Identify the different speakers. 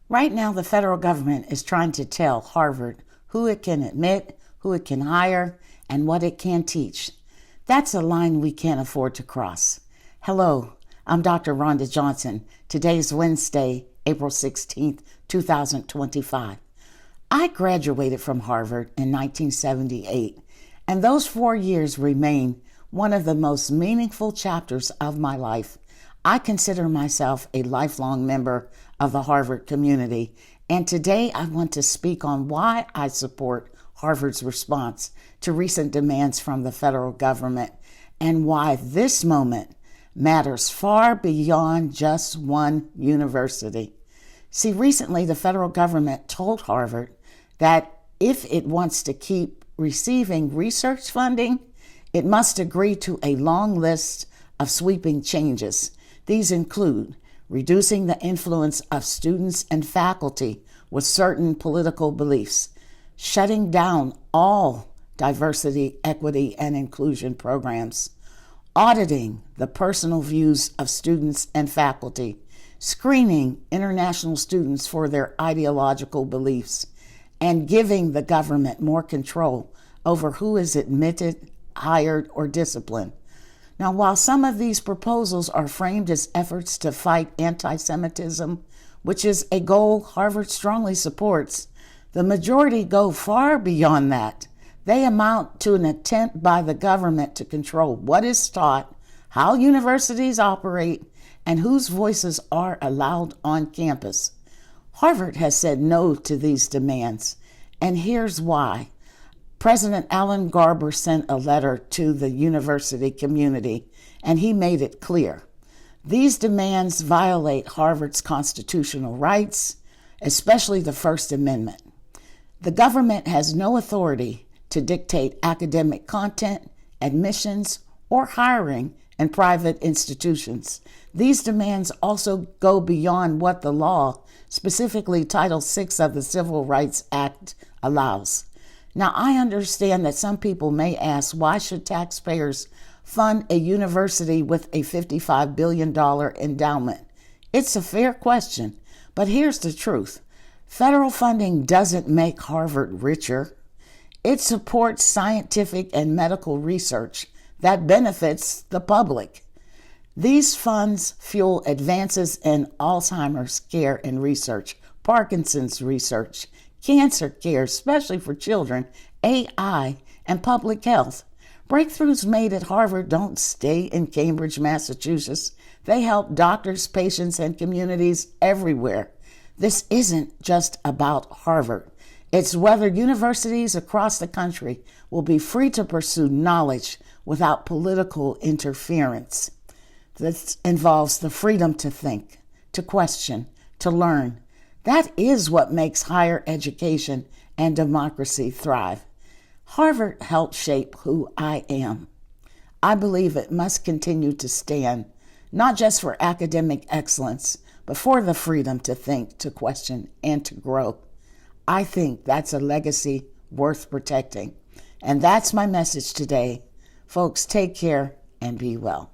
Speaker 1: Right now, the federal government is trying to tell Harvard who it can admit, who it can hire, and what it can teach. That's a line we can't afford to cross. Hello, I'm Dr. Rhonda Johnson. Today's Wednesday, April 16th, 2025. I graduated from Harvard in 1978, and those 4 years remain one of the most meaningful chapters of my life. I consider myself a lifelong member of the Harvard community, and today I want to speak on why I support Harvard's response to recent demands from the federal government and why this moment matters far beyond just one university. See, recently the federal government told Harvard that if it wants to keep receiving research funding, it must agree to a long list of sweeping changes. These include reducing the influence of students and faculty with certain political beliefs, shutting down all diversity, equity, and inclusion programs, auditing the personal views of students and faculty, screening international students for their ideological beliefs, and giving the government more control over who is admitted, hired, or disciplined. Now, while some of these proposals are framed as efforts to fight antisemitism, which is a goal Harvard strongly supports, the majority go far beyond that. They amount to an attempt by the government to control what is taught, how universities operate, and whose voices are allowed on campus. Harvard has said no to these demands, and here's why. President Alan Garber sent a letter to the university community, and he made it clear. These demands violate Harvard's constitutional rights, especially the First Amendment. The government has no authority to dictate academic content, admissions, or hiring in private institutions. These demands also go beyond what the law, specifically Title VI of the Civil Rights Act, allows. Now, I understand that some people may ask, why should taxpayers fund a university with a $55 billion endowment? It's a fair question, but here's the truth. Federal funding doesn't make Harvard richer. It supports scientific and medical research that benefits the public. These funds fuel advances in Alzheimer's care and research, Parkinson's research, cancer care, especially for children, AI, and public health. Breakthroughs made at Harvard don't stay in Cambridge, Massachusetts. They help doctors, patients, and communities everywhere. This isn't just about Harvard. It's whether universities across the country will be free to pursue knowledge without political interference. This involves the freedom to think, to question, to learn. That is what makes higher education and democracy thrive. Harvard helped shape who I am. I believe it must continue to stand, not just for academic excellence, but for the freedom to think, to question, and to grow. I think that's a legacy worth protecting. And that's my message today. Folks, take care and be well.